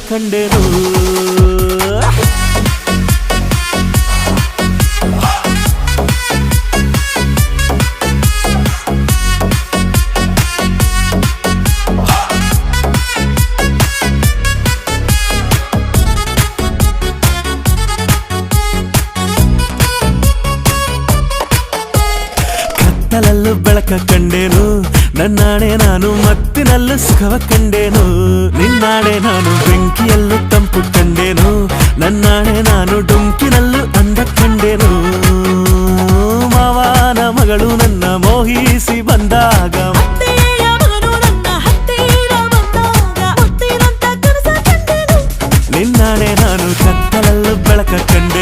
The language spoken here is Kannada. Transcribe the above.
ಕಂಡೆನು ಕತ್ತಲಲ್ಲೂ ಬೆಳಕ ಕಂಡೇನು ನನ್ನಾಣೆ ನಾನು ಮತ್ತಿನಲ್ಲೂ ಸುಖವ ಕಂಡೇನು ನಿನ್ನಾಣೆ ನಾನು ಬೆಂಕಿಯಲ್ಲೂ ತಂಪು ಕಂಡೇನು ನನ್ನಾಣೆ ನಾನು ಡುಂಕಿನಲ್ಲೂ ಅಂದ ಕಂಡೇನು ಮಾವನ ಮಗಳು ನನ್ನ ಮೋಹಿಸಿ ಬಂದಾಗ ನಿನ್ನಾಣೆ ನಾನು ಕತ್ತಲಲ್ಲೂ ಬೆಳಕ ಕಂಡೆ